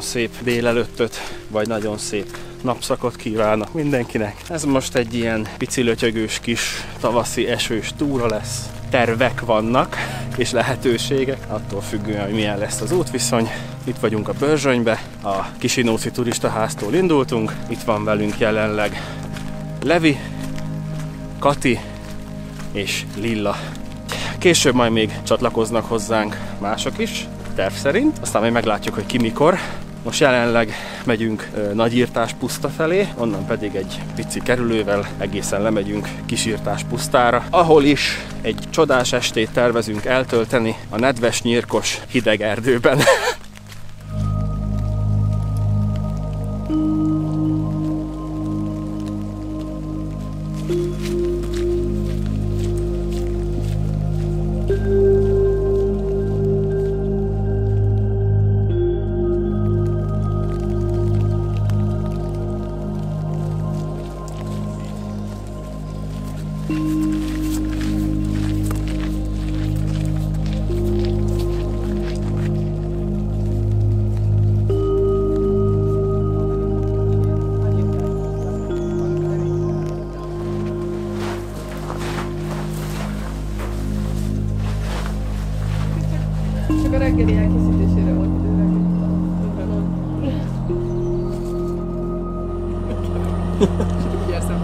szép délelőttöt, vagy nagyon szép napszakot kívánok mindenkinek. Ez most egy ilyen pici lötyögős kis tavaszi esős túra lesz. Tervek vannak, és lehetőségek, attól függően, hogy milyen lesz az útviszony. Itt vagyunk a Börzsönybe, a Kisinóci turistaháztól indultunk. Itt van velünk jelenleg Levi, Kati és Lilla. Később majd még csatlakoznak hozzánk mások is, terv szerint. Aztán majd meglátjuk, hogy ki mikor. Most jelenleg megyünk Nagyirtás puszta felé, onnan pedig egy pici kerülővel egészen lemegyünk Kisirtás pusztára, ahol is egy csodás estét tervezünk eltölteni a nedves, nyírkos, hideg erdőben. Csak a reggeli elkészítésére volt időre. Gyerszem.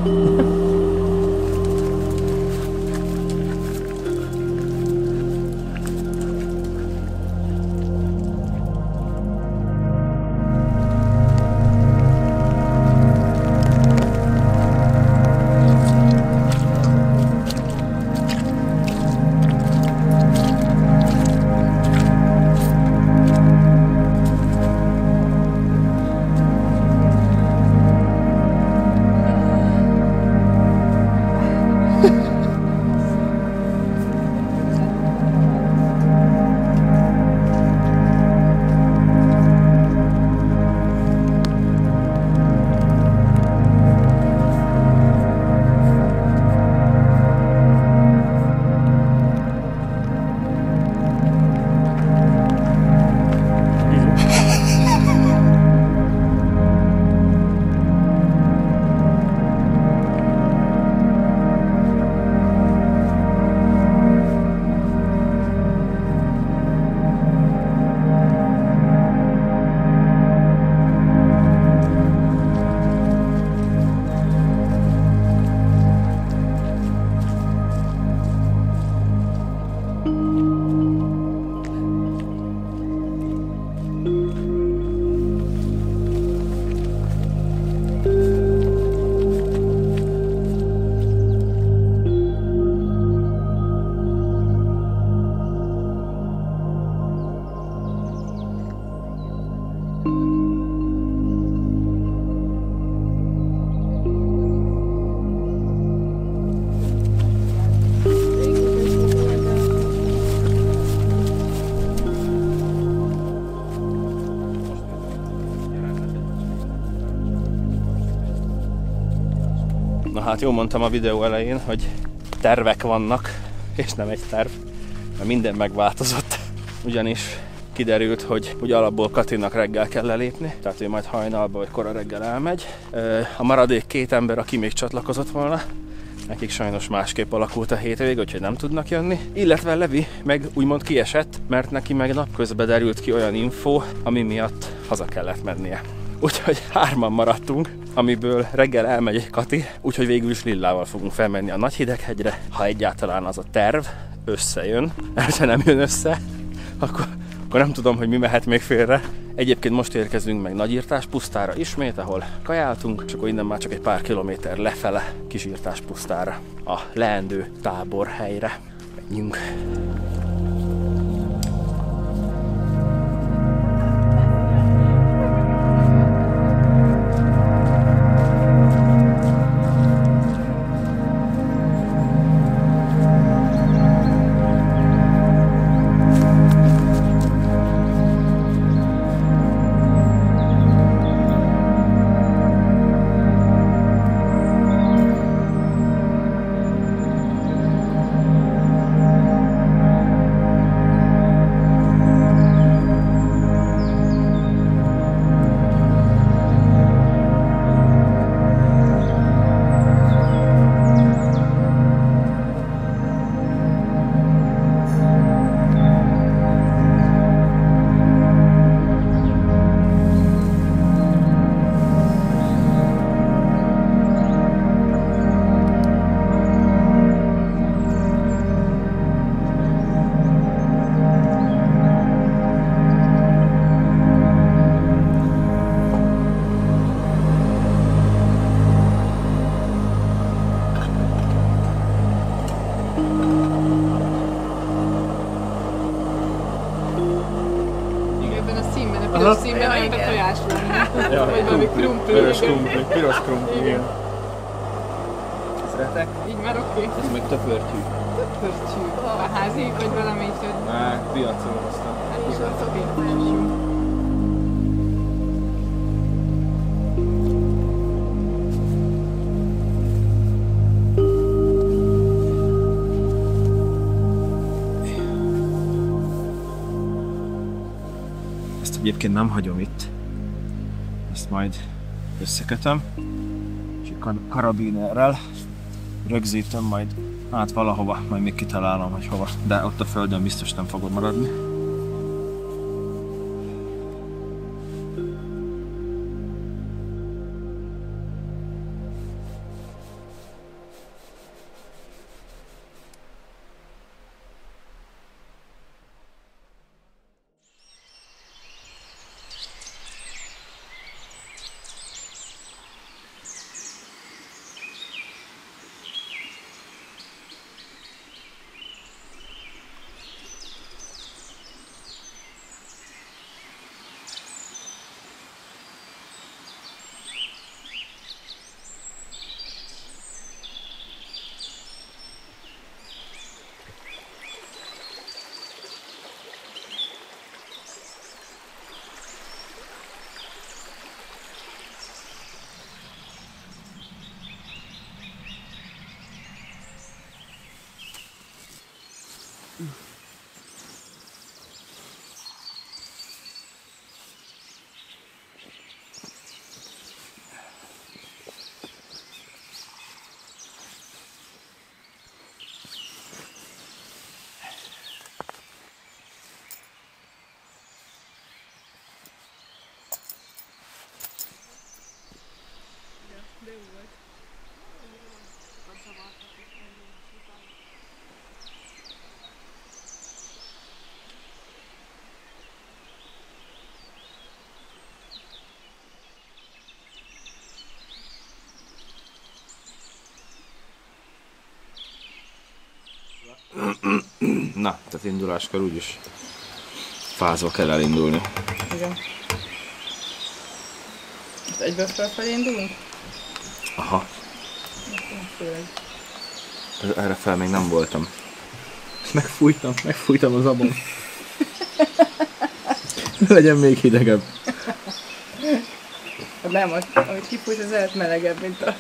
Na hát jól mondtam a videó elején, hogy tervek vannak, és nem egy terv, mert minden megváltozott. Ugyanis kiderült, hogy alapból Katinak reggel kell lelépni, tehát ő majd hajnalba vagy kora reggel elmegy. A maradék két ember, aki még csatlakozott volna, nekik sajnos másképp alakult a hétvég, úgyhogy nem tudnak jönni. Illetve Levi meg úgymond kiesett, mert neki meg napközben derült ki olyan info, ami miatt haza kellett mennie. Úgyhogy hárman maradtunk, amiből reggel elmegy egy Kati, úgyhogy végül is Lillával fogunk felmenni a Nagyhideghegyre. Ha egyáltalán az a terv összejön, mert ha nem jön össze, akkor nem tudom, hogy mi mehet még félre. Egyébként most érkezünk meg Nagyirtás pusztára ismét, ahol kajáltunk, és akkor innen már csak egy pár kilométer lefele Kisirtás pusztára, a leendő táborhelyre. Menjünk! vagy valami krumpli. Vörös krumpli, piros krumpli, igen. Ez retek? Így már oké. Ez meg töpörtyű. Töpörcsű. A házi, vagy valami is ott. Már piacról hoztam. És a szobintású. Ezt egyébként nem hagyom itt. Ezt majd összekötöm. És karabinerrel rögzítöm majd át valahova, majd még kitalálom, hogy hova. De ott a földön biztos nem fogod maradni. De jó volt. Na, tehát induláskor úgyis fázva kell elindulni. Igen. Most egyből felfelé indulunk? Aha, Főleg. erre fel még nem voltam. Megfújtam az abon. Legyen még hidegebb. Hát nem, amit kifújt, az lehet melegebb, mint a...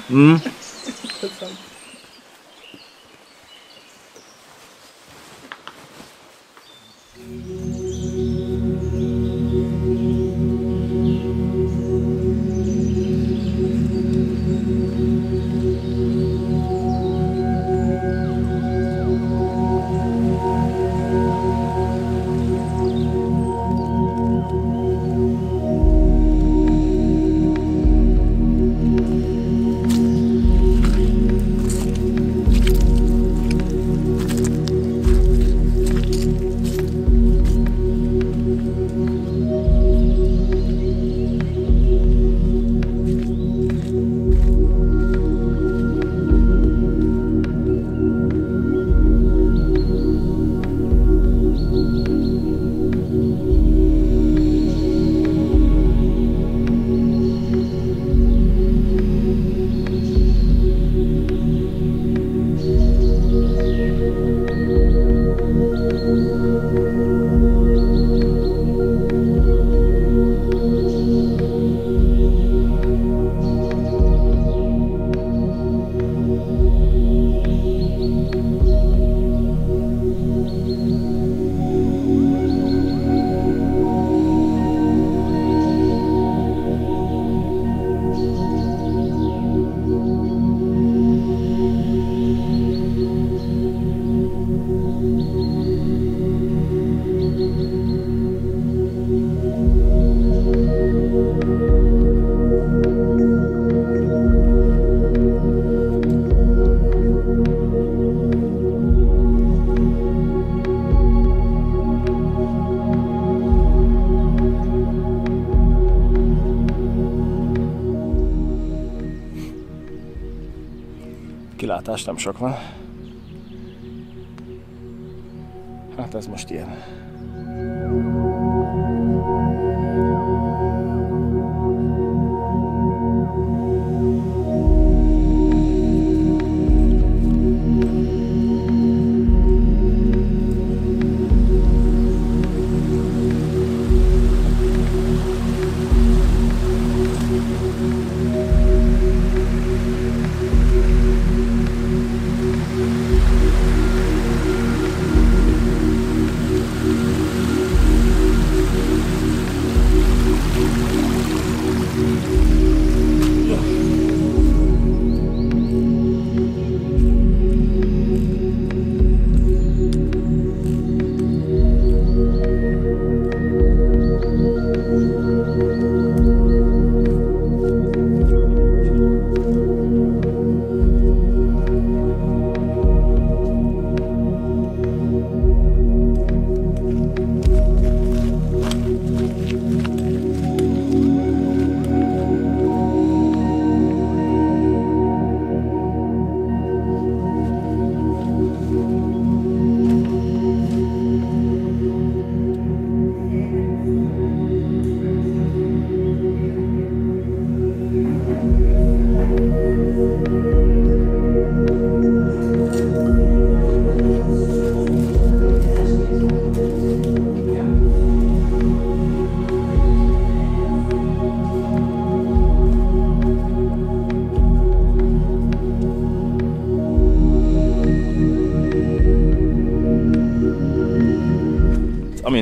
Kilátás nem sok van. Hát ez most ilyen.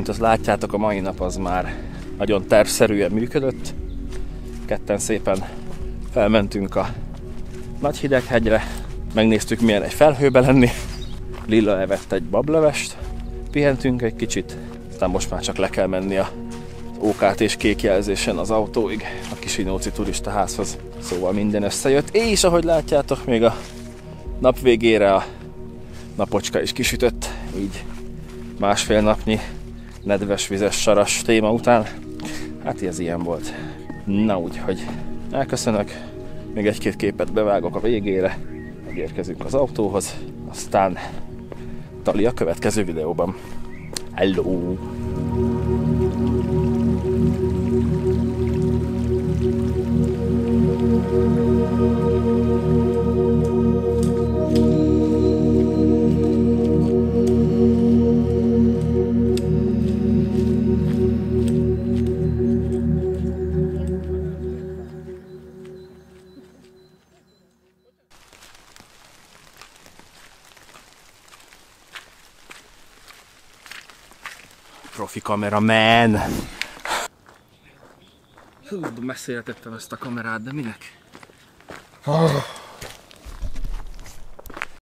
Mint azt látjátok, a mai nap az már nagyon tervszerűen működött. Ketten szépen felmentünk a Nagyhideghegyre, megnéztük, milyen egy felhőbe lenni. Lilla evett egy bablevest, pihentünk egy kicsit, aztán most már csak le kell menni a OKT és kék jelzésen az autóig, a Kisinóci turistaházhoz. Szóval minden összejött, és ahogy látjátok, még a nap végére a napocska is kisütött, így másfél napnyi nedves, vizes, saras téma után. Hát ez ilyen volt. Na úgyhogy elköszönök, még egy-két képet bevágok a végére, megérkezünk az autóhoz, aztán tali a következő videóban. Hello! Profi kameraman! Hú, messzire tettem ezt a kamerát, de minek?